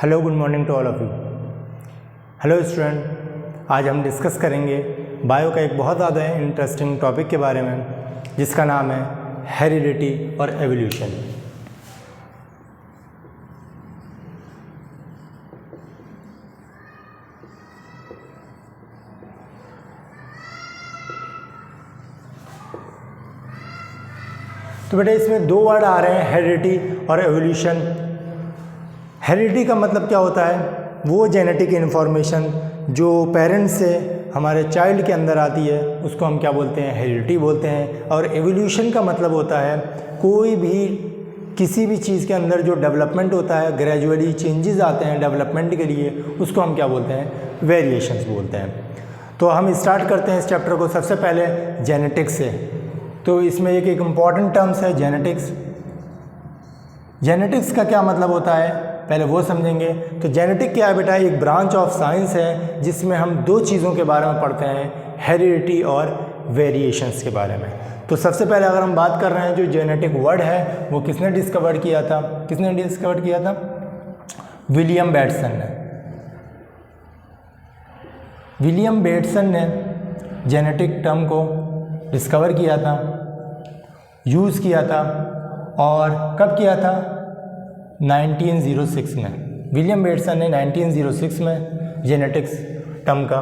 Hello, good morning to all of you. Hello student, आज हम discuss करेंगे bio का एक बहुत ज़्यादा इंटरेस्टिंग टॉपिक के बारे में जिसका नाम है हेरिडिटी और एवोल्यूशन। तो बेटा इसमें दो वर्ड आ रहे हैं, हेरिडिटी और एवोल्यूशन। हेरिडिटी का मतलब क्या होता है? वो जेनेटिक इन्फॉर्मेशन जो पेरेंट्स से हमारे चाइल्ड के अंदर आती है उसको हम क्या बोलते हैं? हेरिडिटी बोलते हैं। और एवोल्यूशन का मतलब होता है कोई भी किसी भी चीज़ के अंदर जो डेवलपमेंट होता है, ग्रेजुअली चेंजेस आते हैं डेवलपमेंट के लिए, उसको हम क्या बोलते हैं? वेरिएशंस बोलते हैं। तो हम स्टार्ट करते हैं इस चैप्टर को सबसे पहले जेनेटिक्स से। तो इसमें एक इम्पॉर्टेंट टर्म्स है जेनेटिक्स। जेनेटिक्स का क्या मतलब होता है पहले वो समझेंगे। तो जेनेटिक क्या है बेटा? एक ब्रांच ऑफ साइंस है जिसमें हम दो चीज़ों के बारे में पढ़ते हैं, हेरिडिटी और वेरिएशंस के बारे में। तो सबसे पहले अगर हम बात कर रहे हैं जो जेनेटिक वर्ड है वो किसने डिस्कवर किया था? विलियम बेटसन ने। विलियम बेटसन ने जेनेटिक टर्म को डिस्कवर किया था, यूज़ किया था। और कब किया था? 1906 में। विलियम बेटसन ने 1906 में जेनेटिक्स टर्म का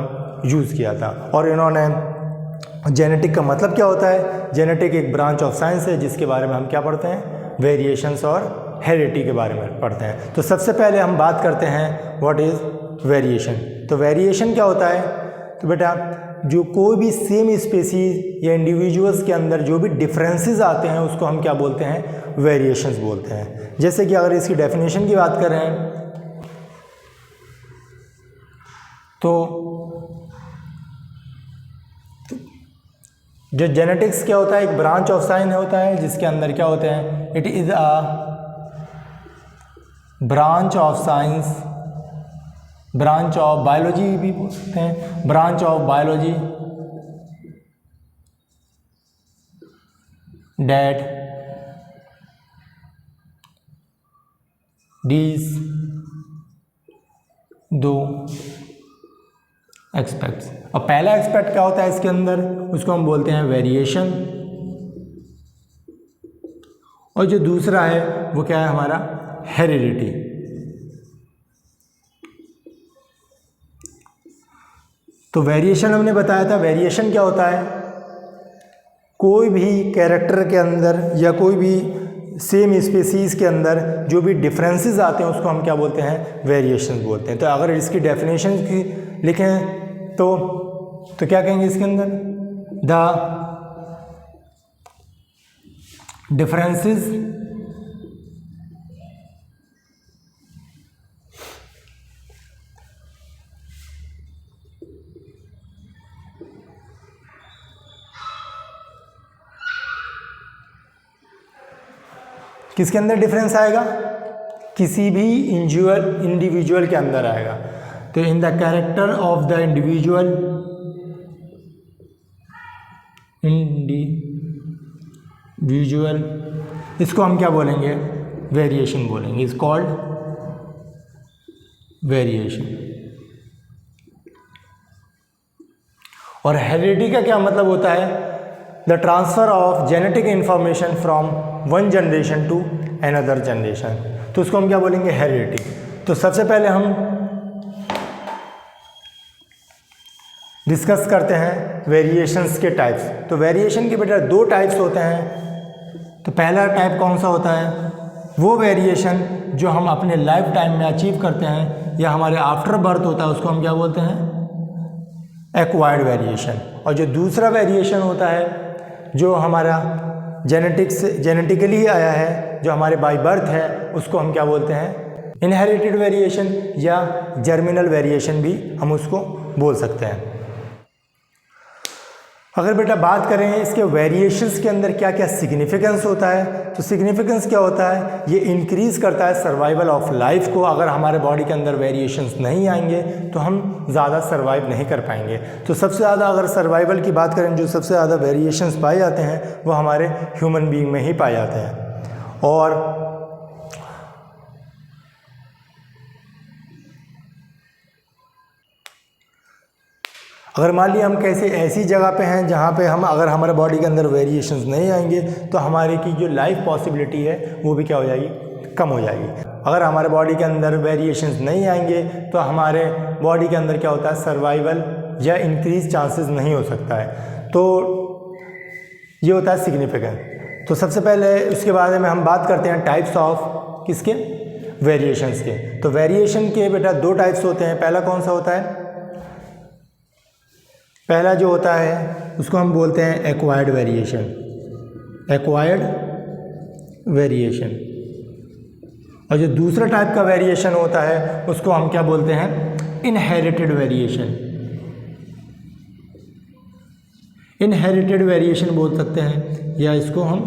यूज़ किया था। और इन्होंने जेनेटिक का मतलब क्या होता है? जेनेटिक एक ब्रांच ऑफ साइंस है जिसके बारे में हम क्या पढ़ते हैं? वेरिएशंस और हेरिडिटी के बारे में पढ़ते हैं। तो सबसे पहले हम बात करते हैं व्हाट इज़ वेरिएशन। तो वेरिएशन क्या होता है? तो बेटा जो कोई भी सेम स्पेसीज या इंडिविजुअल्स के अंदर जो भी डिफरेंसेस आते हैं उसको हम क्या बोलते हैं? वेरिएशंस बोलते हैं। जैसे कि अगर इसकी डेफिनेशन की बात करें तो जो जेनेटिक्स क्या होता है? एक ब्रांच ऑफ साइंस होता है जिसके अंदर क्या होते हैं? It is a branch of science, branch of biology भी बोलते हैं, ब्रांच ऑफ बायोलॉजी डेट डीज दो एक्सपेक्ट्स। और पहला एक्सपेक्ट क्या होता है इसके अंदर? उसको हम बोलते हैं वेरिएशन। और जो दूसरा है वो क्या है हमारा? हेरिडिटी। तो वेरिएशन हमने बताया था। वेरिएशन क्या होता है? कोई भी कैरेक्टर के अंदर या कोई भी सेम स्पीसीज के अंदर जो भी डिफरेंसेस आते हैं उसको हम क्या बोलते हैं? वेरिएशंस बोलते हैं। तो अगर इसकी डेफिनेशन की लिखें तो क्या कहेंगे इसके अंदर? द डिफरेंसेस किसके अंदर डिफरेंस आएगा? किसी भी इंडिविजुअल के अंदर आएगा। तो in the character of the individual, इसको हम क्या बोलेंगे? वेरिएशन बोलेंगे। Is called variation. और हेरिडिटी का क्या मतलब होता है? The transfer of genetic information from one generation to another generation. तो उसको हम क्या बोलेंगे? हेरिडिटी। तो सबसे पहले हम डिस्कस करते हैं वेरिएशंस के टाइप्स। तो वेरिएशन के बेटा दो टाइप्स होते हैं। तो पहला टाइप कौन सा होता है? वो वेरिएशन जो हम अपने लाइफ टाइम में अचीव करते हैं या हमारे आफ्टर बर्थ होता है उसको हम क्या बोलते हैं? Acquired variation. और जो दूसरा वेरिएशन होता है जो हमारा जेनेटिकली आया है, जो हमारे बाय बर्थ है, उसको हम क्या बोलते हैं? इनहेरिटेड वेरिएशन या जर्मिनल वेरिएशन भी हम उसको बोल सकते हैं। अगर बेटा बात करें इसके वेरिएशंस के अंदर क्या क्या सिग्निफिकेंस होता है, तो सिग्निफिकेंस क्या होता है? ये इंक्रीज़ करता है सर्वाइवल ऑफ लाइफ को। अगर हमारे बॉडी के अंदर वेरिएशंस नहीं आएंगे तो हम ज़्यादा सर्वाइव नहीं कर पाएंगे। तो सबसे ज़्यादा अगर सर्वाइवल की बात करें, जो सबसे ज़्यादा वेरिएशंस पाए जाते हैं वो हमारे ह्यूमन बीइंग में ही पाए जाते हैं। और अगर मान लिया हम कैसे ऐसी जगह पे हैं जहाँ पे हम अगर हमारे बॉडी के अंदर वेरिएशंस नहीं आएंगे तो हमारे की जो लाइफ पॉसिबिलिटी है वो भी क्या हो जाएगी, कम हो जाएगी। अगर हमारे बॉडी के अंदर वेरिएशंस नहीं आएंगे तो हमारे बॉडी के अंदर क्या होता है, सर्वाइवल या इंक्रीज चांसेस नहीं हो सकता है। तो ये होता है सिग्निफिकेंट। तो सबसे पहले उसके बारे में हम बात करते हैं टाइप्स ऑफ किसके, वेरिएशंस के। तो वेरिएशन के बेटा दो टाइप्स होते हैं। पहला कौन सा होता है, पहला जो होता है उसको हम बोलते हैं एक्वायर्ड वेरिएशन, एक्वायर्ड वेरिएशन। और जो दूसरा टाइप का वेरिएशन होता है उसको हम क्या बोलते हैं, इनहेरिटेड वेरिएशन। इनहेरिटेड वेरिएशन बोल सकते हैं या इसको हम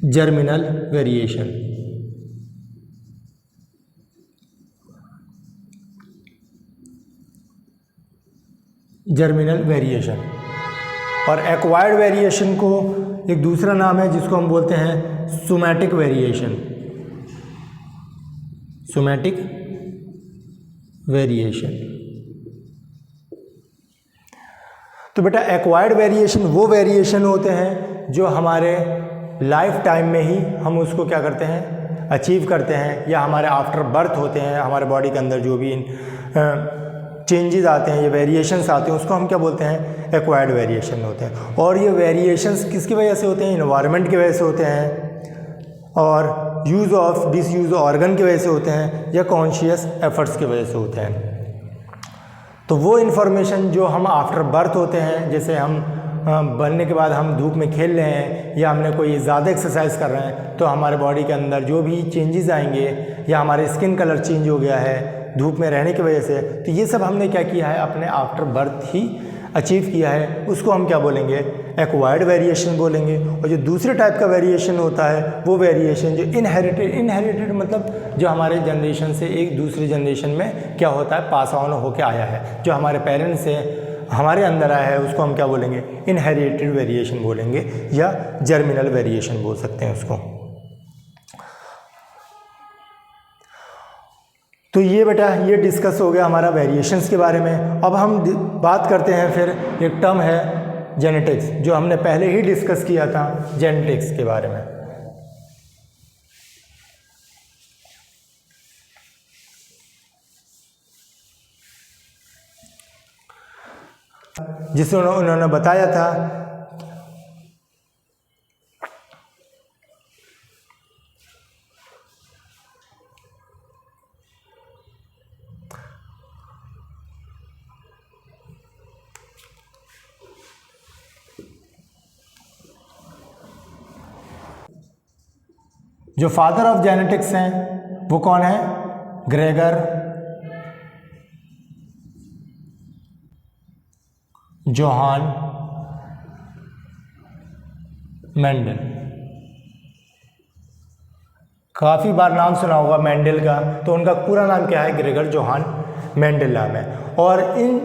जर्मिनल वेरिएशन। Germinal variation. और एक्वायर्ड वेरिएशन को एक दूसरा नाम है जिसको हम बोलते हैं सोमैटिक वेरिएशन, सोमैटिक वेरिएशन। तो बेटा एक्वायर्ड वेरिएशन वो वेरिएशन होते हैं जो हमारे लाइफ टाइम में ही हम उसको क्या करते हैं, अचीव करते हैं, या हमारे आफ्टर बर्थ होते हैं। हमारे बॉडी के अंदर जो भी चेंजेस आते हैं या वेरिएशंस आते हैं उसको हम क्या बोलते हैं, एक्वायर्ड वेरिएशन होते हैं। और ये वेरिएशंस किसकी वजह से होते हैं, इन्वायरमेंट की वजह से होते हैं, और यूज़ ऑफ डिसयूज ऑर्गन की वजह से होते हैं, या कॉन्शियस एफर्ट्स की वजह से होते हैं। तो वो इन्फॉर्मेशन जो हम आफ्टर बर्थ होते हैं, जैसे हम बनने के बाद हम धूप में खेल रहे हैं या हमने कोई ज़्यादा एक्सरसाइज कर रहे हैं तो हमारे बॉडी के अंदर जो भी चेंजेस आएंगे, या हमारे स्किन कलर चेंज हो गया है धूप में रहने की वजह से, तो ये सब हमने क्या किया है, अपने आफ्टर बर्थ ही अचीव किया है। उसको हम क्या बोलेंगे, एक्वायर्ड वेरिएशन बोलेंगे। और जो दूसरे टाइप का वेरिएशन होता है वो वेरिएशन जो इनहेरिटेड मतलब जो हमारे जनरेशन से एक दूसरी जनरेशन में क्या होता है, पास ऑन होके आया है, जो हमारे पेरेंट्स से हमारे अंदर आया है, उसको हम क्या बोलेंगे, इनहेरिटेड वेरिएशन बोलेंगे, या जर्मिनल वेरिएशन बोल सकते हैं उसको। तो ये बेटा ये डिस्कस हो गया हमारा वेरिएशंस के बारे में। अब हम बात करते हैं फिर एक टर्म है जेनेटिक्स, जो हमने पहले ही डिस्कस किया था, जेनेटिक्स के बारे में। जिसे उन्होंने बताया था जो फादर ऑफ जेनेटिक्स हैं वो कौन है, ग्रेगर जोहान मेंडल। काफ़ी बार नाम सुना होगा मेंडल का, तो उनका पूरा नाम क्या है, ग्रेगर जोहान मेंडल नाम है। और इन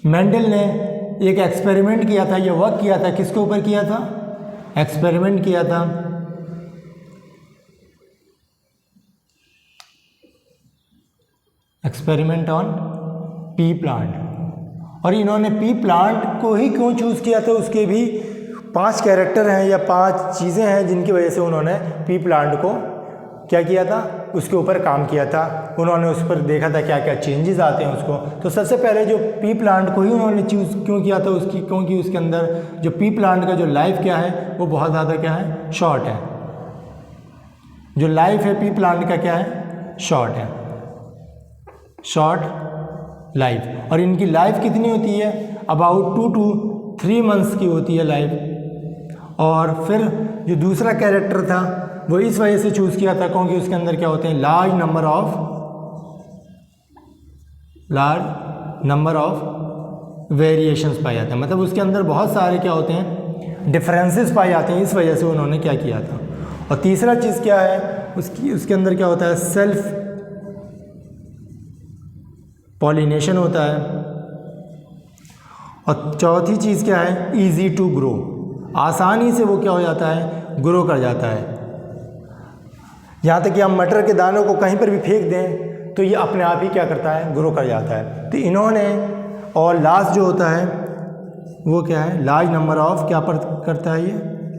मेंडल ने एक एक्सपेरिमेंट किया था, ये वर्क किया था, किसके ऊपर किया था, एक्सपेरिमेंट किया था एक्सपेरिमेंट ऑन पी प्लांट। और इन्होंने पी प्लांट को ही क्यों चूज़ किया था, उसके भी 5 कैरेक्टर हैं या 5 चीज़ें हैं जिनकी वजह से उन्होंने पी प्लांट को क्या किया था, उसके ऊपर काम किया था। उन्होंने उस पर देखा था क्या क्या चेंजेस आते हैं उसको। तो सबसे पहले जो पी प्लांट को ही उन्होंने चूज़ क्यों किया था उसकी, क्योंकि उसके अंदर जो पी प्लांट का जो लाइफ क्या है वो बहुत ज़्यादा क्या है, शॉर्ट है। जो लाइफ है पी प्लांट का क्या है, शॉर्ट है, शॉर्ट लाइफ। और इनकी लाइफ कितनी होती है, अबाउट 2 to 3 मंथ्स की होती है लाइफ। और फिर जो दूसरा कैरेक्टर था वो इस वजह से चूज़ किया था क्योंकि उसके अंदर क्या होते हैं, लार्ज नंबर ऑफ वेरिएशंस पाए जाते हैं। मतलब उसके अंदर बहुत सारे क्या होते हैं, डिफरेंसेस पाए जाते हैं। इस वजह से उन्होंने क्या किया था। और तीसरा चीज़ क्या है, उसके अंदर क्या होता है, सेल्फ पॉलिनेशन होता है। और चौथी चीज़ क्या है, इजी टू ग्रो, आसानी से वो क्या हो जाता है, ग्रो कर जाता है। यहाँ तक कि हम मटर के दानों को कहीं पर भी फेंक दें तो ये अपने आप ही क्या करता है, ग्रो कर जाता है। तो इन्होंने और लास्ट जो होता है वो क्या है, लार्ज नंबर ऑफ, क्या पर करता है ये,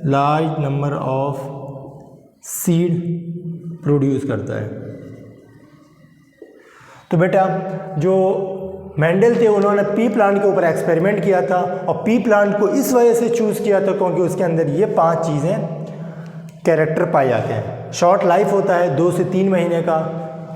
large number of seed produce करता है। तो बेटा जो मेंडल थे उन्होंने पी प्लांट के ऊपर एक्सपेरिमेंट किया था, और पी प्लांट को इस वजह से चूज़ किया था क्योंकि उसके अंदर ये 5 चीज़ें कैरेक्टर पाए जाते हैं। शॉर्ट लाइफ होता है 2 से 3 महीने का।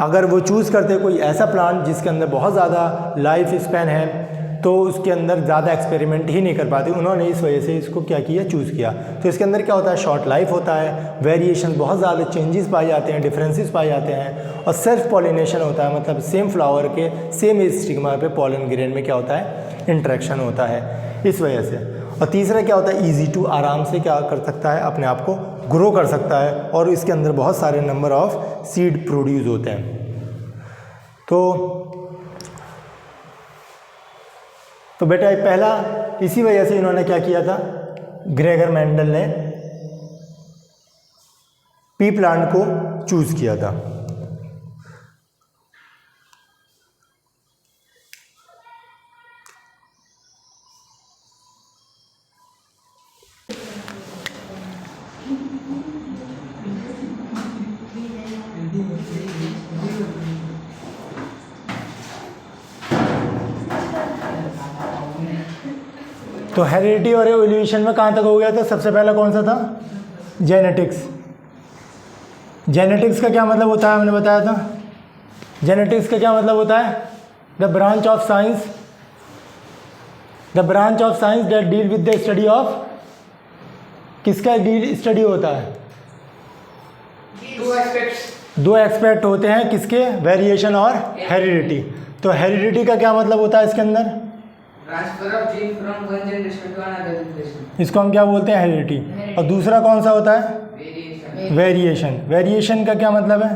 अगर वो चूज़ करते कोई ऐसा प्लांट जिसके अंदर बहुत ज़्यादा लाइफ स्पैन है तो उसके अंदर ज़्यादा एक्सपेरिमेंट ही नहीं कर पाते, उन्होंने इस वजह से इसको क्या किया, चूज़ किया। तो इसके अंदर क्या होता है, शॉर्ट लाइफ होता है, वेरिएशन बहुत ज़्यादा चेंजेस पाए जाते हैं, डिफरेंसेस पाए जाते हैं, और सेल्फ पॉलिनेशन होता है, मतलब सेम फ्लावर के सेम स्टिग्मा पे पॉलन ग्रेन में क्या होता है, इंटरेक्शन होता है इस वजह से। और तीसरा क्या होता है, ईजी टू, आराम से क्या कर सकता है, अपने आप को ग्रो कर सकता है, और इसके अंदर बहुत सारे नंबर ऑफ सीड प्रोड्यूस होते हैं। तो बेटा ये पहला, इसी वजह से इन्होंने क्या किया था, ग्रेगर मेंडल ने पी प्लांट को चूज किया था। तो हेरिडिटी और एवोल्यूशन में कहाँ तक हो गया था, सबसे पहला कौन सा था, जेनेटिक्स। जेनेटिक्स का क्या मतलब होता है, हमने बताया था। जेनेटिक्स का क्या मतलब होता है, the branch of science, the branch of science that deal with the study of, किसका डील स्टडी होता है, दो एस्पेक्ट होते हैं किसके, वेरिएशन और हेरिडिटी। तो हेरिडिटी का क्या मतलब होता है इसके अंदर, transfer of gene from one generation to another generation, इसको हम क्या बोलते हैं, हेरिडिटी। और दूसरा कौन सा होता है, वेरिएशन। वेरिएशन का क्या मतलब है,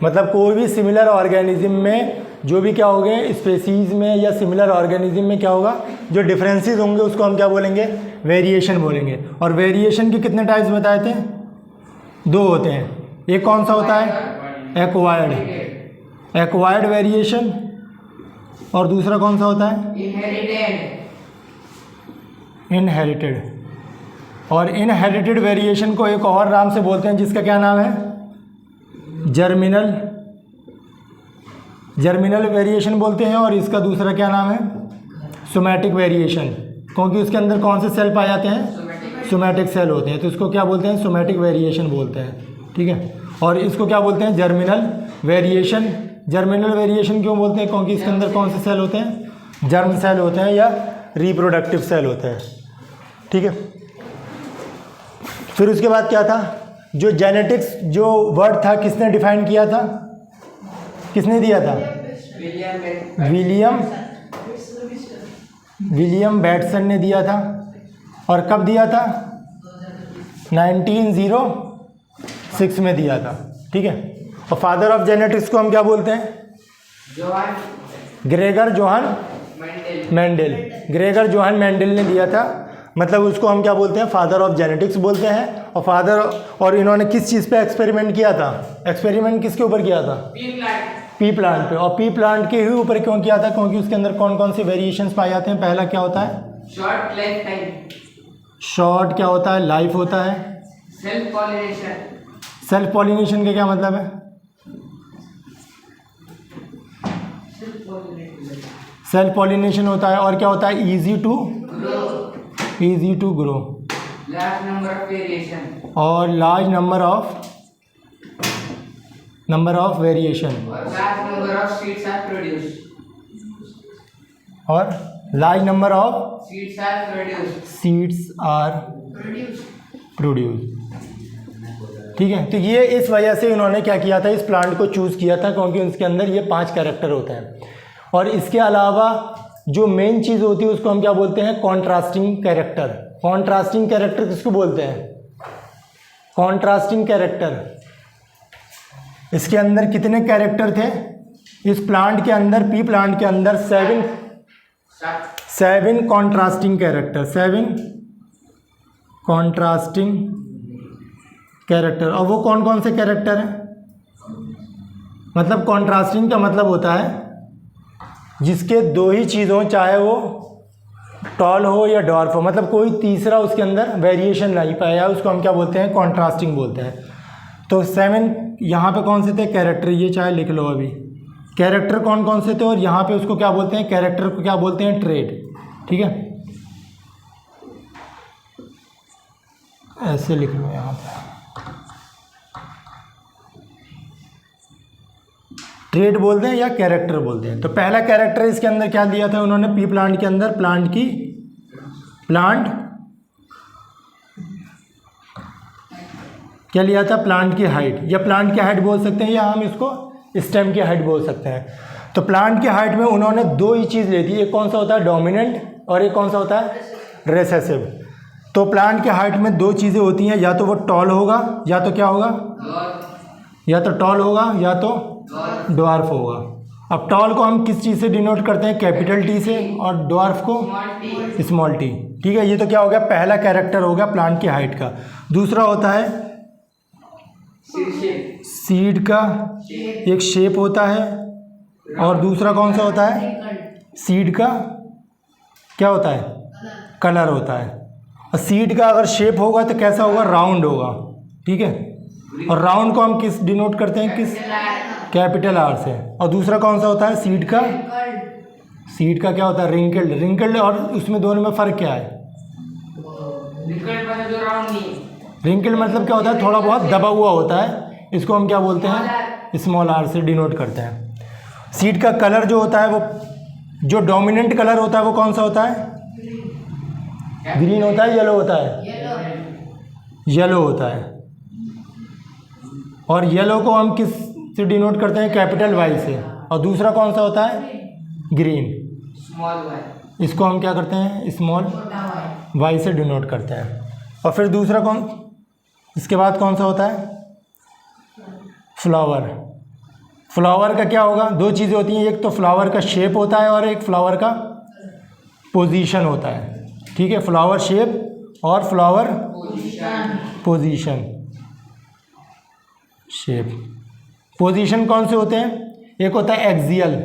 मतलब कोई भी सिमिलर ऑर्गेनिज्म में जो भी क्या होंगे, स्पेसीज में या सिमिलर ऑर्गेनिज्म में क्या होगा, जो डिफरेंसेस होंगे उसको हम क्या बोलेंगे, वेरिएशन बोलेंगे। और वेरिएशन के कितने टाइप्स बताए थे, 2 होते हैं। एक कौन सा होता है, एक्वायर्ड, एक्वायर्ड वेरिएशन, और दूसरा कौन सा होता है, इनहेरिटेड। और इनहेरिटेड वेरिएशन को एक और नाम से बोलते हैं जिसका क्या नाम है, जर्मिनल, जर्मिनल वेरिएशन बोलते हैं। और इसका दूसरा क्या नाम है, सोमैटिक वेरिएशन, क्योंकि उसके अंदर कौन से सेल पाए जाते हैं, सोमैटिक सेल होते हैं, तो इसको क्या बोलते हैं, सोमैटिक वेरिएशन बोलते हैं, ठीक है। और इसको क्या बोलते हैं, जर्मिनल वेरिएशन। जर्मिनल वेरिएशन क्यों बोलते हैं, क्योंकि इसके अंदर कौन से सेल होते हैं, जर्म सेल होते हैं या रिप्रोडक्टिव सेल होते हैं, ठीक है। फिर उसके बाद क्या था, जो जेनेटिक्स जो वर्ड था किसने डिफाइन किया था, किसने दिया था, विलियम बैटसन ने दिया था। और कब दिया था, 1906 में दिया था, ठीक है। और फादर ऑफ जेनेटिक्स को हम क्या बोलते हैं, Gregor Johan Mendel. Gregor Johan Mendel ने दिया था, मतलब उसको हम क्या बोलते हैं, फादर ऑफ जेनेटिक्स बोलते हैं। और फादर, और इन्होंने किस चीज़ पे एक्सपेरिमेंट किया था, एक्सपेरिमेंट किसके ऊपर किया था, पी प्लांट पे। और पी प्लांट के ही ऊपर क्यों किया था, क्योंकि उसके अंदर कौन कौन से वेरिएशंस पाए जाते हैं। पहला क्या होता है, शॉर्ट लाइफ टाइम, शॉर्ट क्या होता है, लाइफ होता है। सेल्फ पॉलिनेशन, सेल्फ पॉलिनेशन का क्या मतलब है, सेल्फ पॉलिनेशन होता है। और क्या होता है, easy to grow, large number of variation, और लार्ज नंबर ऑफ वेरिएशन, और large number of seeds are produced, और large number of seeds are produced, seeds are produce, ठीक है। तो ये इस वजह से इन्होंने क्या किया था, इस प्लांट को चूज़ किया था क्योंकि उसके अंदर ये 5 कैरेक्टर होते हैं। और इसके अलावा जो मेन चीज़ होती है उसको हम क्या बोलते हैं, कॉन्ट्रास्टिंग कैरेक्टर। कॉन्ट्रास्टिंग कैरेक्टर किसको बोलते हैं, कॉन्ट्रास्टिंग कैरेक्टर। इसके अंदर कितने कैरेक्टर थे इस प्लांट के अंदर, पी प्लांट के अंदर 7 कॉन्ट्रास्टिंग कैरेक्टर, 7 कॉन्ट्रास्टिंग कैरेक्टर। और वो कौन कौन से कैरेक्टर हैं, मतलब कॉन्ट्रास्टिंग का मतलब होता है जिसके दो ही चीज़ हों, चाहे वो टॉल हो या डॉर्फ हो, मतलब कोई तीसरा उसके अंदर वेरिएशन नहीं पाया, उसको हम क्या बोलते हैं, कॉन्ट्रास्टिंग बोलते हैं। तो 7 यहाँ पे कौन से थे, कैरेक्टर, ये चाहे लिख लो अभी, कैरेक्टर कौन कौन से थे, और यहाँ पे उसको क्या बोलते हैं, कैरेक्टर को क्या बोलते हैं, ट्रेड। ठीक है, ऐसे लिख लो यहाँ पे, ट्रेड बोलते हैं या कैरेक्टर बोलते हैं। तो पहला कैरेक्टर इसके अंदर क्या दिया था उन्होंने, पी प्लांट के अंदर प्लांट क्या लिया था, प्लांट की हाइट, या प्लांट की हाइट बोल सकते हैं, या हम इसको स्टेम की हाइट बोल सकते हैं। तो प्लांट की हाइट में उन्होंने दो ही चीज़ ली थी, एक कौन सा होता है, डोमिनेंट, और एक कौन सा होता है, रेसेसिव। तो प्लांट की हाइट में दो चीज़ें होती हैं, या तो वो टॉल होगा, या तो क्या होगा, या तो टॉल होगा, या तो ड्वार्फ होगा। अब टॉल को हम किस चीज़ से डिनोट करते हैं, कैपिटल टी से, और ड्वार्फ को स्मॉल टी। ठीक है, ये तो क्या हो गया, पहला कैरेक्टर हो गया प्लांट की हाइट का। दूसरा होता है सीड का एक शेप होता है, और दूसरा कौन सा होता है, सीड का क्या होता है, कलर होता है। और सीड का अगर शेप होगा तो कैसा होगा, राउंड होगा। ठीक है, और राउंड को हम किस डिनोट करते हैं, किस, कैपिटल आर से। और दूसरा कौन सा होता है, सीड का क्या होता है, रिंकल्ड। और उसमें दोनों में फ़र्क क्या है, रिंकल्ड मतलब क्या होता है, थोड़ा बहुत दबा हुआ होता है, इसको हम क्या बोलते हैं, स्मॉल आर से डिनोट करते हैं। सीड का कलर जो होता है, वो जो डोमिनेंट कलर होता है वो कौन सा होता है, ग्रीन होता है, येलो होता है, येलो होता है। और येलो को हम किस से डिनोट करते हैं, कैपिटल वाई से। और दूसरा कौन सा होता है, ग्रीन, स्मॉल वाई, इसको हम क्या करते हैं, स्मॉल वाई से डिनोट करते हैं। और फिर दूसरा कौन, इसके बाद कौन सा होता है, फ्लावर का क्या होगा, दो चीज़ें होती हैं, एक तो फ्लावर का शेप होता है और एक फ्लावर का पोजीशन होता है। ठीक है, फ्लावर शेप और फ्लावर पोजीशन। शेप, पोजीशन कौन से होते हैं, एक होता है एक्सियल,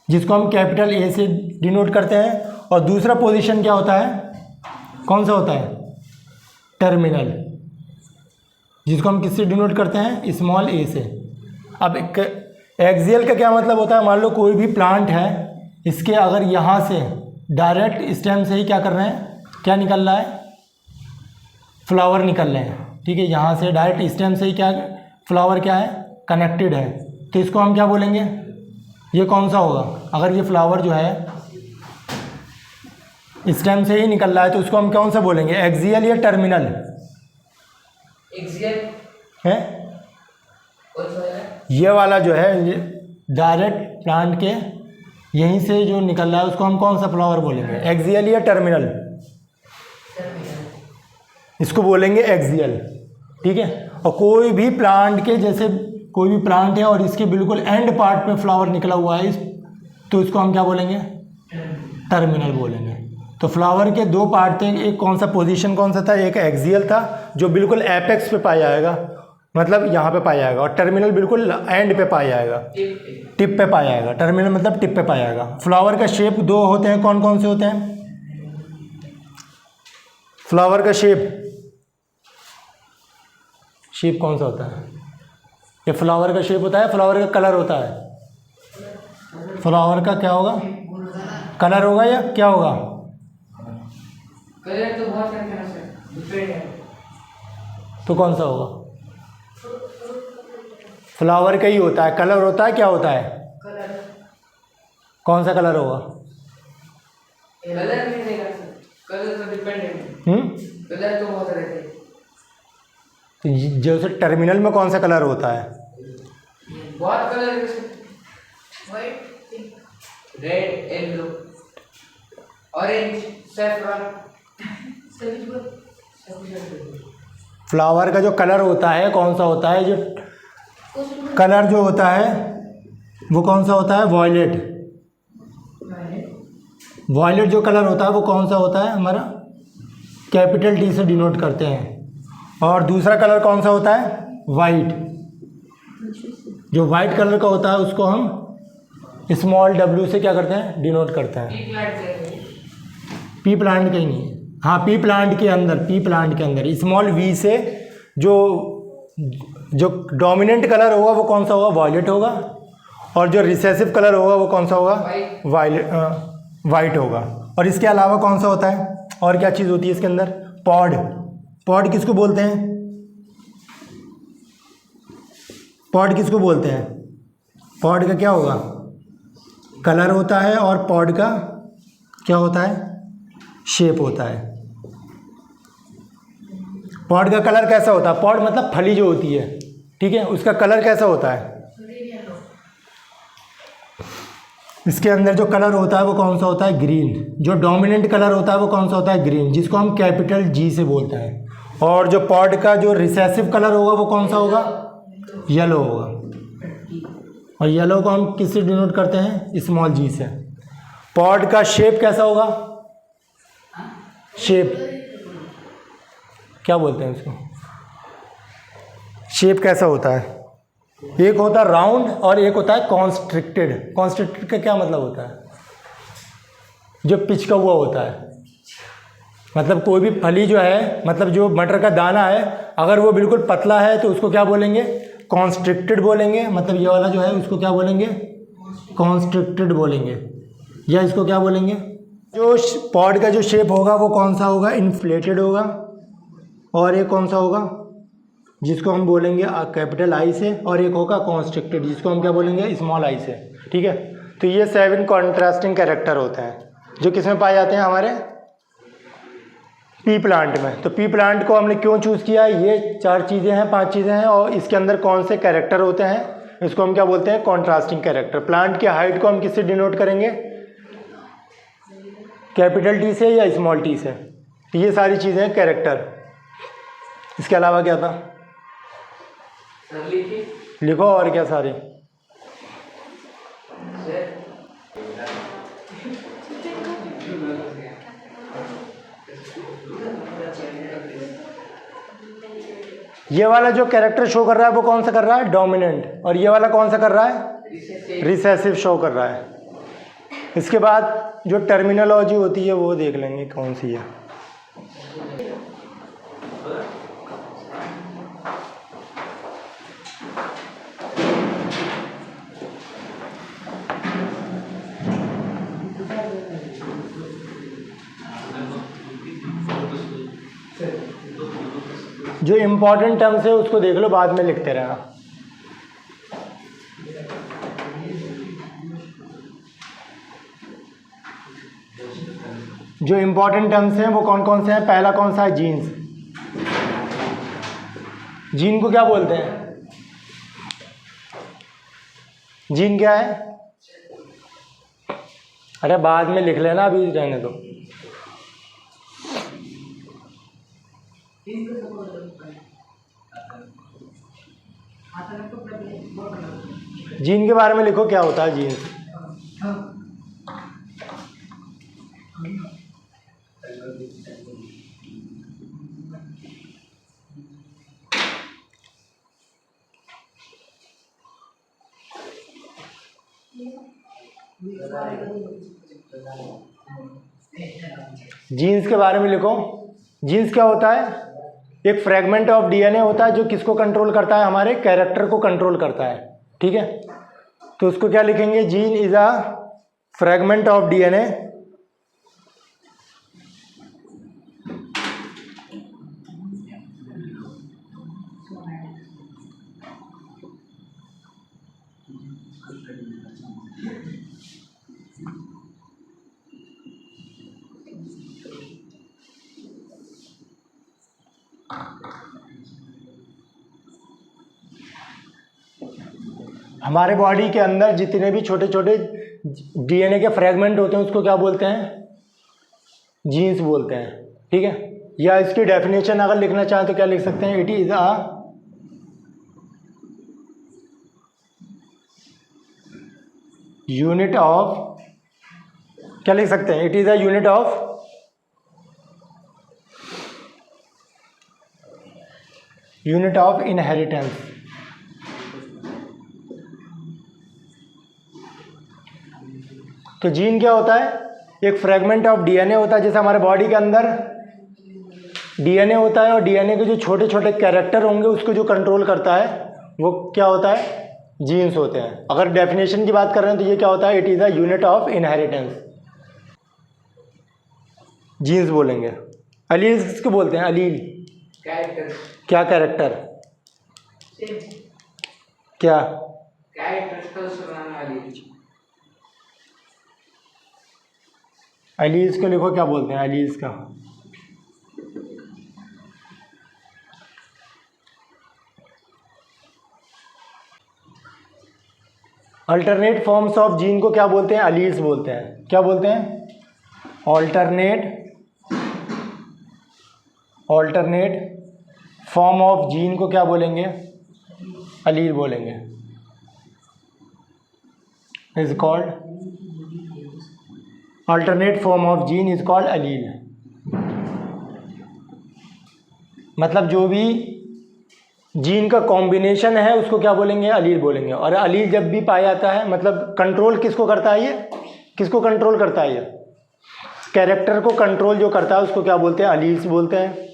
जिसको हम कैपिटल ए से डिनोट करते हैं, और दूसरा पोजीशन क्या होता है, कौन सा होता है, टर्मिनल, जिसको हम किससे डिनोट करते हैं, स्मॉल ए से। अब एक्सियल का क्या मतलब होता है, मान लो कोई भी प्लांट है, इसके अगर यहाँ से डायरेक्ट स्टेम से ही क्या कर रहे हैं, क्या निकल रहा है, फ्लावर निकल रहे हैं। ठीक है, यहाँ से डायरेक्ट स्टेम से ही क्या फ्लावर क्या है, कनेक्टेड है, तो इसको हम क्या बोलेंगे, ये कौन सा होगा, अगर ये फ्लावर जो है स्टेम से ही निकल रहा है तो उसको हम कौन सा बोलेंगे, एक्सियल या टर्मिनल, एक्सियल है, ये वाला जो है डायरेक्ट प्लांट के यहीं से जो निकल रहा है उसको हम कौन सा फ्लावर बोलेंगे, एक्सियल या टर्मिनल, इसको बोलेंगे एक्सियल। ठीक है, और कोई भी प्लांट के, जैसे कोई भी प्लांट है और इसके बिल्कुल एंड पार्ट पे फ्लावर निकला हुआ है, तो इसको हम क्या बोलेंगे, टर्मिनल बोलेंगे। तो फ्लावर के दो पार्ट थे, एक कौन सा पोजीशन कौन सा था, एक एक्सियल था जो बिल्कुल एपेक्स पे पाया जाएगा, मतलब यहाँ पे पाया जाएगा, और टर्मिनल बिल्कुल एंड पे पाया जाएगा, टिप पे पाया जाएगा। टर्मिनल मतलब टिप पे पाया जाएगा। फ्लावर का शेप दो होते हैं, कौन कौन से होते हैं, फ्लावर का शेप कौन सा होता है, ये फ्लावर का शेप होता है, फ्लावर का कलर होता है, फ्लावर का क्या होगा, कलर होगा या क्या होगा, कलर तो बहुत तरह का है, डिफरेंट है, तो कौन सा होगा, फ्लावर का ही होता है, कलर होता है, क्या होता है, कलर, कौन सा कलर होगा, कलर नहीं देगा सर, कलर तो डिपेंडेंट है, कलर तो बहुत रहते हैं। तो जैसे टर्मिनल में कौन सा कलर होता है, बहुत कलर है, white, red, yellow, orange, saffron, flower का जो कलर होता है कौन सा होता है, जो कलर जो होता है वो कौन सा होता है, वॉयलेट, वॉयलेट जो कलर होता है वो कौन सा होता है हमारा, कैपिटल टी से डिनोट करते हैं। और दूसरा कलर कौन सा होता है, वाइट, जो वाइट कलर का होता है उसको हम स्मॉल w से क्या करते हैं, डिनोट करते हैं। पी प्लांट से पी प्लांट का ही नहीं है, हाँ पी प्लांट के अंदर स्मॉल v से जो डोमिनेंट कलर होगा वो कौन सा होगा, वॉयलेट होगा, और जो रिसेसिव कलर होगा वो कौन सा होगा, वाइट होगा। और इसके अलावा कौन सा होता है, और क्या चीज़ होती है इसके अंदर, पॉड किसको बोलते हैं, पॉड का क्या होगा, कलर होता है, और पॉड का क्या होता है, शेप होता है। पॉड का कलर कैसा होता है, पॉड मतलब फली जो होती है, ठीक है, उसका कलर कैसा होता है, इसके अंदर जो कलर होता है वो कौन सा होता है, ग्रीन। जो डोमिनेंट कलर होता है वो कौन सा होता है, ग्रीन, जिसको हम कैपिटल G से बोलते हैं। और जो पॉड का जो रिसेसिव कलर होगा वो कौन सा होगा, येलो होगा। और येलो को हम किससे डिनोट करते हैं, स्मॉल g से। पॉड का शेप कैसा होगा, शेप क्या बोलते हैं उसको, शेप कैसा होता है, एक होता है राउंड और एक होता है कॉन्स्ट्रिक्टेड। कॉन्स्ट्रिक्टेड का क्या मतलब होता है, जो पिचका हुआ होता है, मतलब कोई भी फली जो है, मतलब जो मटर का दाना है, अगर वो बिल्कुल पतला है तो उसको क्या बोलेंगे, कॉन्स्ट्रिक्टेड बोलेंगे। मतलब ये वाला जो है उसको क्या बोलेंगे, कॉन्स्ट्रिक्टेड बोलेंगे, या इसको क्या बोलेंगे। जो पॉड का जो शेप होगा वो कौन सा होगा, इन्फ्लेटेड होगा, और एक कौन सा होगा जिसको हम बोलेंगे कैपिटल I से, और एक होगा कॉन्स्ट्रिक्टेड जिसको हम क्या बोलेंगे, स्मॉल I से, ठीक है। तो ये 7 कॉन्ट्रास्टिंग कैरेक्टर होते हैं जो किसमें पाए जाते हैं, हमारे पी प्लांट में। तो पी प्लांट को हमने क्यों चूज़ किया, ये 4 चीज़ें हैं, 5 चीज़ें हैं, और इसके अंदर कौन से कैरेक्टर होते हैं, इसको हम क्या बोलते हैं, कॉन्ट्रास्टिंग कैरेक्टर। प्लांट की हाइट को हम किससे डिनोट करेंगे, कैपिटल T से या स्मॉल t से। तो ये सारी चीज़ें हैं कैरेक्टर। इसके अलावा क्या था, लिखो और क्या सारे, ये वाला जो कैरेक्टर शो कर रहा है वो कौन सा कर रहा है, डोमिनेंट, और ये वाला कौन सा कर रहा है, रिसेसिव शो कर रहा है। इसके बाद जो टर्मिनोलॉजी होती है वो देख लेंगे कौन सी है। जो इम्पोर्टेंट टर्म्स है उसको देख लो, बाद में लिखते रहना। जो इम्पोर्टेंट टर्म्स हैं वो कौन कौन से हैं, पहला कौन सा है, जीन्स। जीन को क्या बोलते हैं, जीन क्या है, अरे बाद में लिख लेना, अभी रहने दो। जीन के बारे में लिखो, क्या होता है जीन। जीन्स के बारे में लिखो। जीन्स क्या होता है, एक फ्रेगमेंट ऑफ डीएनए होता है जो किसको कंट्रोल करता है, हमारे कैरेक्टर को कंट्रोल करता है, ठीक है। तो उसको क्या लिखेंगे, gene is a fragment of DNA हमारे बॉडी के अंदर जितने भी छोटे छोटे डीएनए के फ्रेगमेंट होते हैं उसको क्या बोलते हैं, जीन्स बोलते हैं, ठीक है। या इसकी डेफिनेशन अगर लिखना चाहें तो क्या लिख सकते हैं, it is a unit of, क्या लिख सकते हैं, it is a unit of inheritance. तो जीन क्या होता है? एक फ्रेगमेंट ऑफ डीएनए होता है, जैसे हमारे बॉडी के अंदर डीएनए होता है और डीएनए के जो छोटे छोटे कैरेक्टर होंगे उसको जो कंट्रोल करता है वो क्या होता है? जीन्स होते हैं। अगर डेफिनेशन की बात कर रहे हैं तो ये क्या होता है? It is a unit of inheritance, genes बोलेंगे। अलील किसको बोलते हैं? Allele character. क्या कैरेक्टर? क्या कैरेक्टर्स का नाम है अलील। अलील्स को लिखो, क्या बोलते हैं अलील्स का? अल्टरनेट फॉर्म्स ऑफ जीन को क्या बोलते हैं? अलील्स बोलते हैं। क्या बोलते हैं? ऑल्टरनेट फॉर्म ऑफ जीन को क्या बोलेंगे? अलील बोलेंगे। Is called alternate form of gene is called allele. मतलब जो भी जीन का कॉम्बिनेशन है उसको क्या बोलेंगे? अलील बोलेंगे। और अलील जब भी पाया जाता है, मतलब कंट्रोल किसको करता है? ये किसको कंट्रोल करता है? ये कैरेक्टर को कंट्रोल जो करता है उसको क्या बोलते हैं? अलील्स बोलते हैं।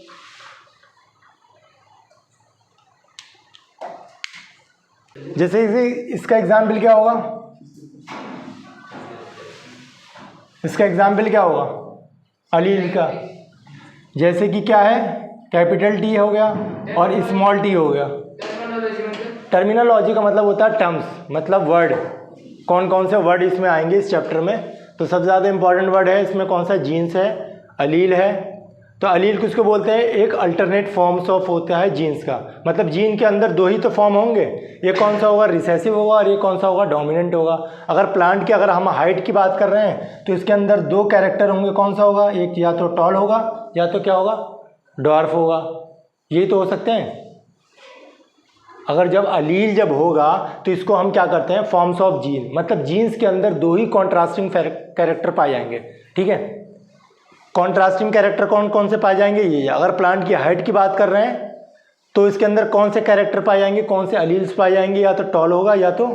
जैसे इसका एग्जाम्पल क्या होगा? इसका एग्जाम्पल क्या होगा अलील का? जैसे कि क्या है? कैपिटल टी हो गया और स्मॉल टी हो गया। टर्मिनोलॉजी का मतलब होता है टर्म्स, मतलब वर्ड। कौन कौन से वर्ड इसमें आएंगे इस चैप्टर में? तो सबसे ज़्यादा इंपॉर्टेंट वर्ड है इसमें कौन सा? जीन्स है, अलील है। तो अलील किसको बोलते हैं? एक अल्टरनेट फॉर्म्स ऑफ होता है जीन्स का। मतलब जीन के अंदर दो ही तो फॉर्म होंगे, ये कौन सा होगा? रिसेसिव होगा और ये कौन सा होगा? डोमिनेंट होगा। अगर प्लांट की अगर हम हाइट की बात कर रहे हैं तो इसके अंदर दो कैरेक्टर होंगे, कौन सा होगा? एक या तो टॉल होगा या तो क्या होगा? ड्वार्फ होगा। यही तो हो सकते हैं। अगर जब अलील जब होगा तो इसको हम क्या करते हैं? फॉर्म्स ऑफ जीन, मतलब जीन्स के अंदर दो ही कॉन्ट्रास्टिंग कैरेक्टर पाए जाएंगे। ठीक है, कॉन्ट्रास्टिंग कैरेक्टर कौन कौन से पाए जाएंगे? ये अगर प्लांट की हाइट की बात कर रहे हैं तो इसके अंदर कौन से कैरेक्टर पाए जाएंगे? कौन से अलील्स पाए जाएंगे? या तो टॉल होगा या तो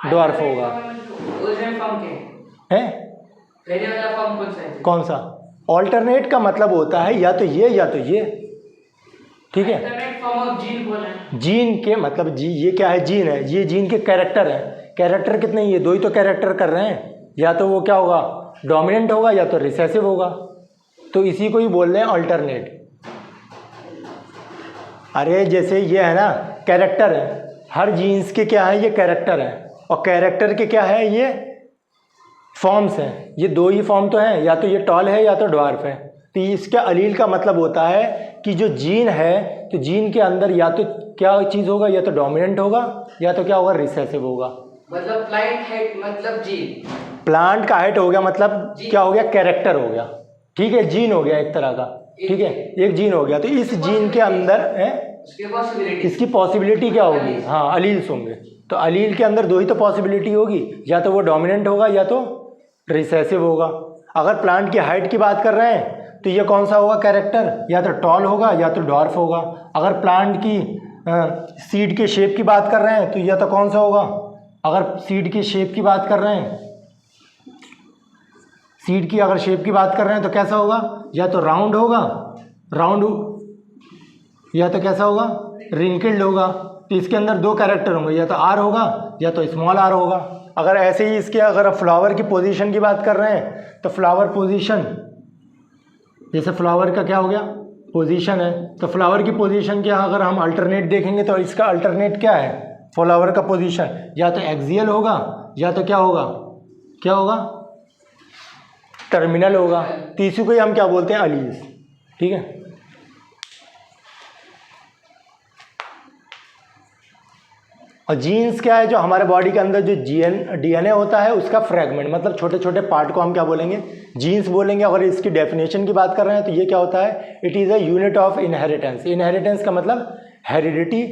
ड्वार्फ होगा। है कौन सा? ऑल्टरनेट का मतलब होता है या तो ये या तो ये। ठीक है, जीन के मतलब ये क्या है? जीन है, ये जीन के कैरेक्टर है। कैरेक्टर कितने? ये दो ही तो कैरेक्टर कर रहे हैं। या तो वो क्या होगा? डोमिनेंट होगा या तो रिसेसिव होगा। तो इसी को ही बोल रहे हैं अल्टरनेट। अरे जैसे ये है ना, कैरेक्टर है, हर जीन्स के क्या है? ये कैरेक्टर है। और कैरेक्टर के क्या है? ये फॉर्म्स हैं। ये दो ही फॉर्म तो हैं, या तो ये टॉल है या तो ड्वार्फ है। तो इसका अलील का मतलब होता है कि जो जीन है तो जीन के अंदर या तो क्या चीज़ होगा? या तो डोमिनेंट होगा या तो क्या होगा? रिसेसिव होगा। मतलब प्लांट हाइट मतलब जीन। प्लांट का हाइट हो गया मतलब क्या हो गया? कैरेक्टर हो गया। ठीक है, जीन हो गया एक तरह का। ठीक है, एक जीन हो गया। तो इस जीन के अंदर है इसकी पॉसिबिलिटी क्या होगी? हाँ, अलील्स होंगे। तो अलील के अंदर दो ही तो पॉसिबिलिटी होगी, या तो वो डोमिनेंट होगा या तो रिसेसिव होगा। अगर प्लांट की हाइट की बात कर रहे हैं तो ये कौन सा होगा कैरेक्टर? या तो टॉल होगा या तो ड्वार्फ होगा। अगर प्लांट की सीड के शेप की बात कर रहे हैं तो या तो कौन सा होगा? अगर सीड की शेप की बात कर रहे हैं, सीड की अगर शेप की बात कर रहे हैं तो कैसा होगा? या तो राउंड होगा, राउंड, या तो कैसा होगा? रिंकल्ड होगा। तो इसके अंदर दो कैरेक्टर होंगे, या तो आर होगा या तो स्मॉल आर होगा। अगर ऐसे ही इसके अगर फ्लावर की पोजीशन की बात कर रहे हैं तो फ्लावर पोजीशन, जैसे फ्लावर का क्या हो गया? पोजीशन है। तो फ्लावर की पोजीशन क्या अगर हम अल्टरनेट देखेंगे तो इसका अल्टरनेट क्या है? फ्लावर का पोजीशन या तो एक्सियल होगा या तो क्या होगा? क्या होगा? टर्मिनल होगा। तो इसी को ही हम क्या बोलते हैं? अलील्स। ठीक है, और जीन्स क्या है? जो हमारे बॉडी के अंदर जो डीएनए होता है उसका फ्रेगमेंट, मतलब छोटे छोटे पार्ट को हम क्या बोलेंगे? जीन्स बोलेंगे। अगर इसकी डेफिनेशन की बात कर रहे हैं तो ये क्या होता है? It is a unit of inheritance. Inheritance का मतलब हेरिडिटी,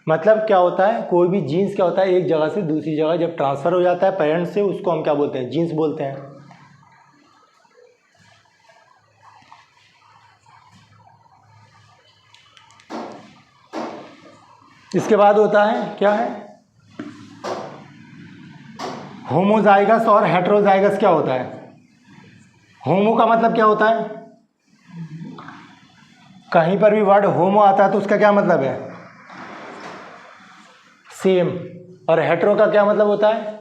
मतलब क्या होता है? कोई भी जीन्स क्या होता है? एक जगह से दूसरी जगह जब ट्रांसफ़र हो जाता है पेरेंट्स से, उसको हम क्या बोलते हैं? जीन्स बोलते हैं। इसके बाद होता है क्या है? होमोजाइगस और हेट्रोजाइगस क्या होता है? होमो का मतलब क्या होता है? कहीं पर भी वर्ड होमो आता है तो उसका क्या मतलब है? सेम। और हेट्रो का क्या मतलब होता है?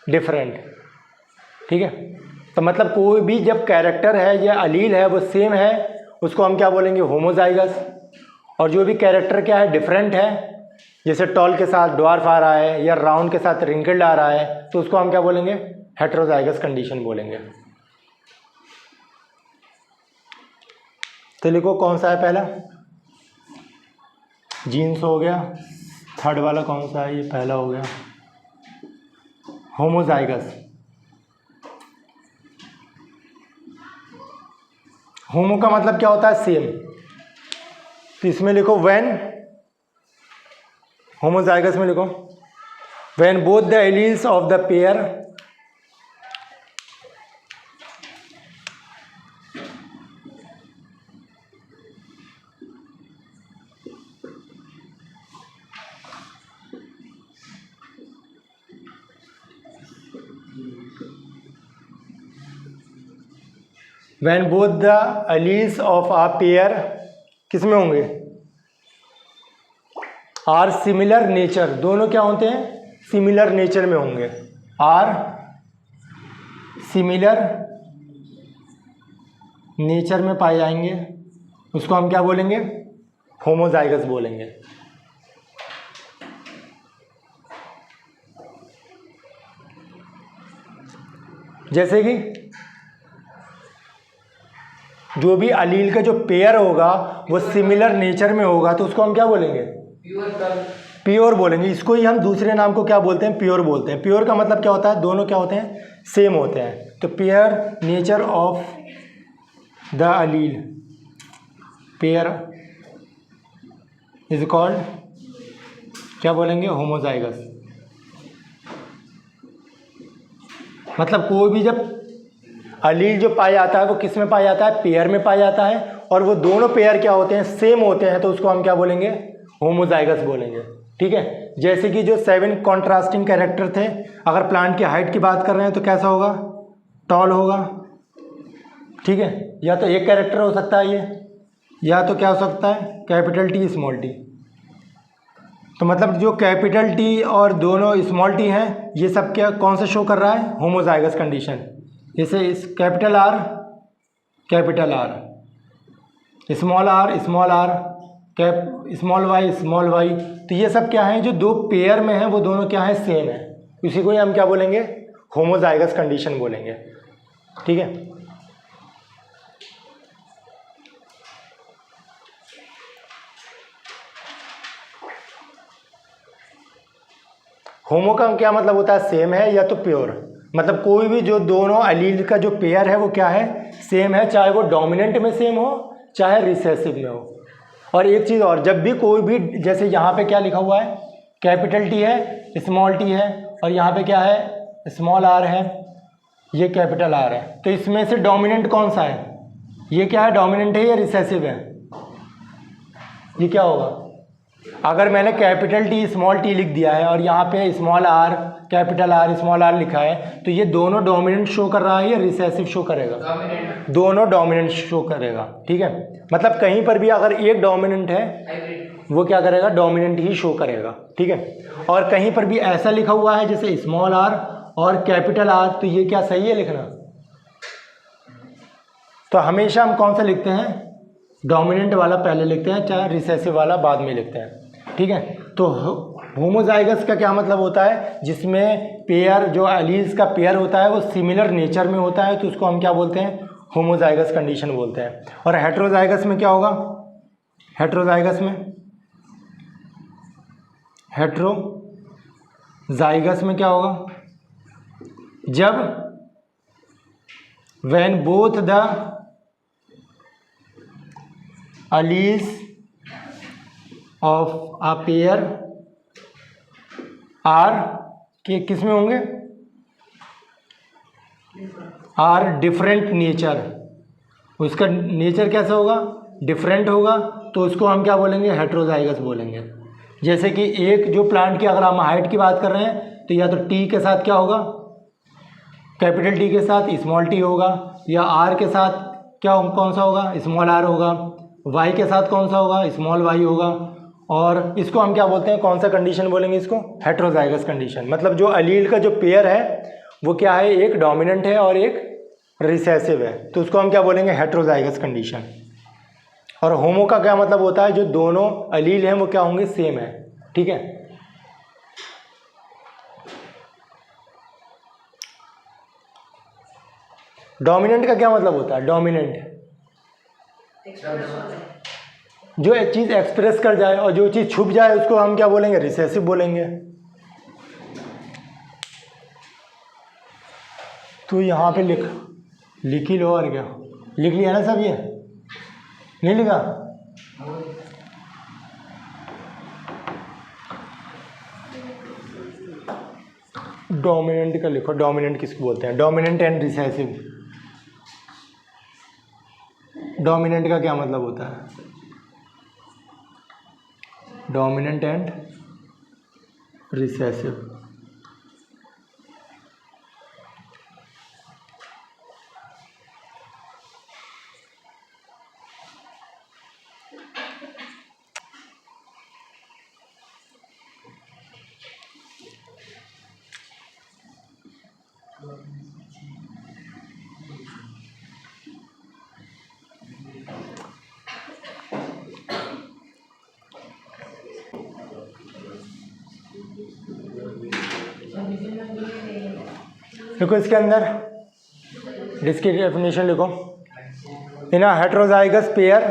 डिफरेंट। ठीक है, तो मतलब कोई भी जब कैरेक्टर है या अलील है वो सेम है उसको हम क्या बोलेंगे? होमोजाइगस। और जो भी कैरेक्टर क्या है? डिफरेंट है, जैसे टॉल के साथ ड्वार्फ आ रहा है या राउंड के साथ रिंकल्ड आ रहा है तो उसको हम क्या बोलेंगे? हेट्रोजाइगस कंडीशन बोलेंगे। तो लिखो कौन सा है पहला? जीन्स हो गया। थर्ड वाला कौन सा है? ये पहला हो गया होमोजाइगस। होमो का मतलब क्या होता है? सेम। तो इसमें लिखो व्हेन, होमोजाइगस में लिखो when both the alleles of the pair when both the alleles of a pair किस में होंगे? Are similar nature. दोनों क्या होते हैं? सिमिलर नेचर में होंगे। आर सिमिलर नेचर में पाए जाएंगे उसको हम क्या बोलेंगे? होमोजाइगस बोलेंगे। जैसे कि जो भी अलील का जो पेयर होगा वो सिमिलर नेचर में होगा तो उसको हम क्या बोलेंगे? प्योर बोलेंगे। इसको ही हम दूसरे नाम को क्या बोलते हैं? प्योर बोलते हैं। प्योर का मतलब क्या होता है? दोनों क्या होते हैं? सेम होते हैं। तो pair nature of the allele, pair is called क्या बोलेंगे? होमोजाइगस। मतलब कोई भी जब अलील जो पाया जाता है वो किस में पाया जाता है? पेयर में पाया जाता है। और वो दोनों पेयर क्या होते हैं? सेम होते हैं तो उसको हम क्या बोलेंगे? होमोजाइगस बोलेंगे। ठीक है, जैसे कि जो 7 कॉन्ट्रास्टिंग कैरेक्टर थे, अगर प्लांट की हाइट की बात कर रहे हैं तो कैसा होगा? टॉल होगा। ठीक है, या तो एक कैरेक्टर हो सकता है ये, या तो क्या हो सकता है? Capital T small T. तो मतलब जो कैपिटल टी और दोनों स्मॉल टी हैं ये सब क्या कौन सा शो कर रहा है? Homozygous condition. जैसे इस capital R, small R, cap small Y, तो ये सब क्या है? जो दो पेयर में है वो दोनों क्या है? सेम है। इसी को ही हम क्या बोलेंगे? होमोजाइगस कंडीशन बोलेंगे। ठीक है, होमो का क्या मतलब होता है? सेम है या तो प्योर। मतलब कोई भी जो दोनों अलील का जो पेयर है वो क्या है? सेम है, चाहे वो डोमिनेंट में सेम हो चाहे रिसेसिव में हो। और एक चीज़ और, जब भी कोई भी, जैसे यहाँ पे क्या लिखा हुआ है? कैपिटल टी है, स्मॉल टी है, और यहाँ पे क्या है? स्मॉल आर है, ये कैपिटल आर है। तो इसमें से डोमिनेंट कौन सा है? ये क्या है? डोमिनेंट है या रिसेसिव है? ये क्या होगा? अगर मैंने कैपिटल टी स्मॉल टी लिख दिया है और यहाँ पे small R capital R small R लिखा है तो ये दोनों डोमिनेंट शो कर रहा है या रिसेसिव शो करेगा? दोनों डोमिनेंट शो करेगा। ठीक है, मतलब कहीं पर भी अगर एक डोमिनेंट है वो क्या करेगा? डोमिनेंट ही शो करेगा। ठीक है, और कहीं पर भी ऐसा लिखा हुआ है जैसे स्मॉल आर और कैपिटल आर, तो ये क्या सही है लिखना? तो हमेशा हम कौन सा लिखते हैं? डोमिनेंट वाला पहले लिखते हैं, चाहे रिसेसिव वाला बाद में लिखते हैं। ठीक है, तो होमोजाइगस का क्या मतलब होता है? जिसमें पेयर, जो एलील्स का पेयर होता है वो सिमिलर नेचर में होता है तो उसको हम क्या बोलते हैं? होमोजाइगस कंडीशन बोलते हैं। और हेट्रोजाइगस में क्या होगा? हेट्रोजाइगस में क्या होगा? जब when both the alleles of a pair are के किस में होंगे? Are different nature. उसका नेचर कैसा होगा? डिफरेंट होगा, तो उसको हम क्या बोलेंगे? हेट्रोजाइगस बोलेंगे। जैसे कि एक जो प्लांट की अगर हम हाइट की बात कर रहे हैं तो या तो टी के साथ क्या होगा? कैपिटल टी के साथ स्मॉल टी होगा, या आर के साथ क्या कौन सा होगा, स्मॉल आर होगा, वाई के साथ कौन सा होगा, स्मॉल वाई होगा। और इसको हम क्या बोलते हैं, कौन सा कंडीशन बोलेंगे इसको, हेट्रोजाइगस कंडीशन। मतलब जो अलील का जो पेयर है वो क्या है, एक डोमिनेंट है और एक रिसेसिव है, तो उसको हम क्या बोलेंगे, हेट्रोजाइगस कंडीशन। और होमो का क्या मतलब होता है, जो दोनों अलील हैं वो क्या होंगे, सेम है। ठीक है, डोमिनेंट का क्या मतलब होता है, डोमिनेंट जो एक चीज़ एक्सप्रेस कर जाए और जो चीज़ छुप जाए उसको हम क्या बोलेंगे, रिसेसिव बोलेंगे। तो यहाँ पे लिख ही लो, और क्या लिख लिया ना सब, ये नहीं लिखा, डोमिनेंट का लिखो, डोमिनेंट किसको बोलते हैं, डोमिनेंट एंड रिसेसिव। डोमिनेंट का क्या मतलब होता है, डोमिनेंट एंड रिसेसिव। देखो इसके अंदर इसकी डेफिनेशन लिखो, इन a heterozygous pair,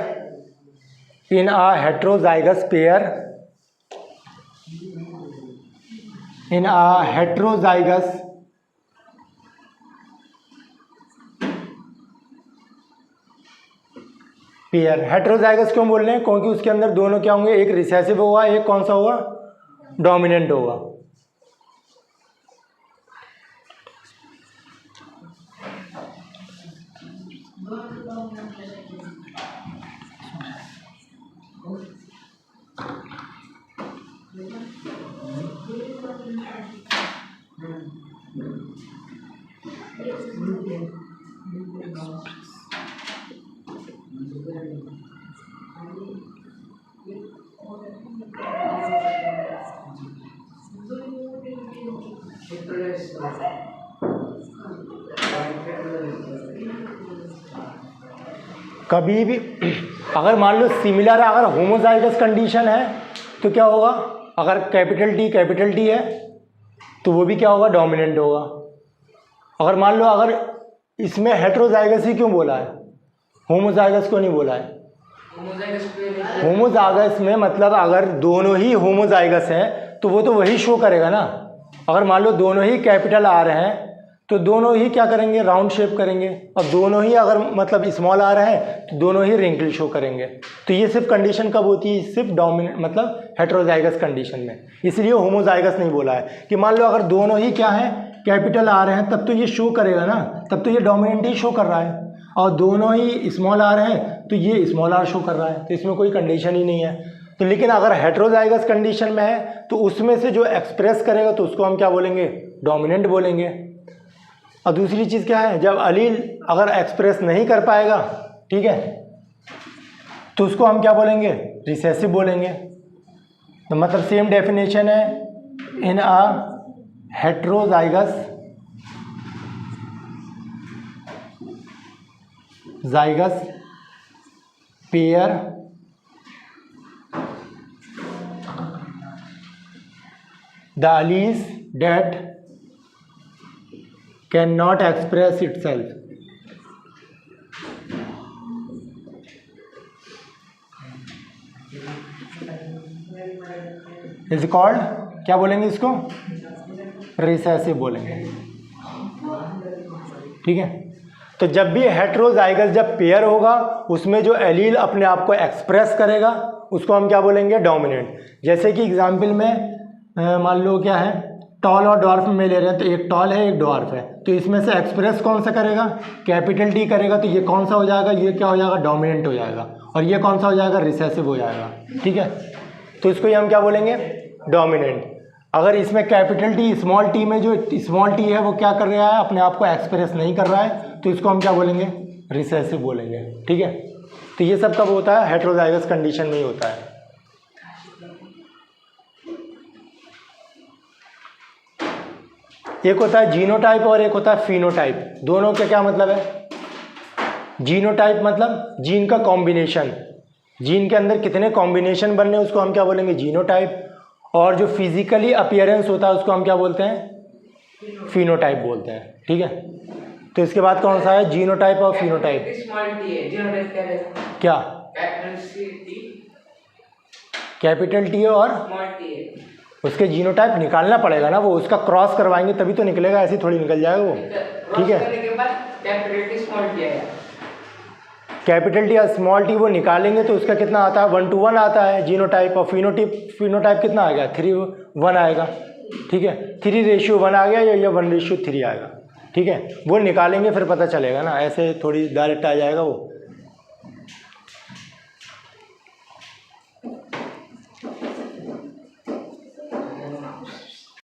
in a heterozygous pair, in a heterozygous pair. Heterozygous क्यों बोल रहे हैं, क्योंकि उसके अंदर दोनों क्या होंगे, एक रिसेसिव होगा, एक कौन सा होगा, डोमिनेंट होगा। कभी भी अगर मान लो सिमिलर है, अगर होमोजाइगस कंडीशन है तो क्या होगा, अगर कैपिटल टी है तो वो भी क्या होगा, डोमिनेंट होगा। अगर मान लो अगर इसमें हेट्रोजाइगस ही क्यों बोला है, होमोजाइगस को नहीं बोला है। होमोजाइगस में मतलब अगर दोनों ही होमोजाइगस हैं तो वो तो वही शो करेगा ना। अगर मान लो दोनों ही कैपिटल आ रहे हैं तो दोनों ही क्या करेंगे, राउंड शेप करेंगे, और दोनों ही अगर मतलब स्मॉल आ रहे हैं तो दोनों ही रिंकल शो करेंगे। तो ये सिर्फ कंडीशन कब होती है, सिर्फ डोमिनेंट मतलब हेट्रोजाइगस कंडीशन में, इसलिए होमोजाइगस नहीं बोला है। कि मान लो अगर दोनों ही क्या है, कैपिटल आ रहे हैं, तब तो ये शो करेगा ना, तब तो ये डोमिनेंट ही शो कर रहा है, और दोनों ही स्मॉल आ रहे हैं तो ये स्मॉल आर शो कर रहा है, तो इसमें कोई कंडीशन ही नहीं है। तो लेकिन अगर हेट्रोजाइगस कंडीशन में है तो उसमें से जो एक्सप्रेस करेगा तो उसको हम क्या बोलेंगे, डोमिनेंट बोलेंगे। और दूसरी चीज़ क्या है, जब अलील अगर एक्सप्रेस नहीं कर पाएगा, ठीक है, तो उसको हम क्या बोलेंगे, रिसेसिव बोलेंगे। तो मतलब सेम डेफिनेशन है, in a heterozygous pair the alleles that cannot express itself is called, क्या बोलेंगे इसको, रिसेसिव बोलेंगे। ठीक है, तो जब भी हेट्रोजाइगस जब पेयर होगा उसमें जो एलील अपने आप को एक्सप्रेस करेगा उसको हम क्या बोलेंगे, डोमिनेंट। जैसे कि एग्जाम्पल में मान लो क्या है, टॉल और डॉर्फ में ले रहे हैं, तो एक टॉल है एक डॉर्फ है, तो इसमें से एक्सप्रेस कौन सा करेगा, कैपिटल टी करेगा, तो ये कौन सा हो जाएगा, ये क्या हो जाएगा, डोमिनेंट हो जाएगा, और ये कौन सा हो जाएगा, रिसेसिव हो जाएगा। ठीक है, तो इसको ही हम क्या बोलेंगे, डोमिनेंट। अगर इसमें कैपिटल टी स्मॉल टी में जो स्मॉल टी है वो क्या कर रहा है, अपने आप को एक्सप्रेस नहीं कर रहा है, तो इसको हम क्या बोलेंगे, रिसेसिव बोलेंगे। ठीक है, तो ये सब कब होता है, हेटेरोजाइगस कंडीशन में ही होता है। एक होता है जीनोटाइप और एक होता है फिनोटाइप। दोनों का क्या मतलब है, जीनोटाइप मतलब जीन का कॉम्बिनेशन, जीन के अंदर कितने कॉम्बिनेशन बनने उसको हम क्या बोलेंगे, जीनोटाइप। और जो फिजिकली अपीयरेंस होता है उसको हम क्या बोलते हैं, फिनोटाइप बोलते हैं। ठीक है, तो इसके बाद कौन सा है, जीनोटाइप और फिनोटाइप। क्या कैपिटल टी और उसके जीनोटाइप निकालना पड़ेगा ना, वो उसका क्रॉस करवाएंगे तभी तो निकलेगा, ऐसे थोड़ी निकल जाएगा वो। ठीक है, कैपिटल टी और स्मॉल टी वो निकालेंगे तो उसका कितना आता है, 1 to 1 आता है जीनोटाइप, और फिनोटाइप कितना आ गया, 3:1 आएगा। ठीक है, 3:1 आ गया या 1:3 आएगा। ठीक है, वो निकालेंगे फिर पता चलेगा ना, ऐसे थोड़ी डायरेक्ट आ जाएगा वो।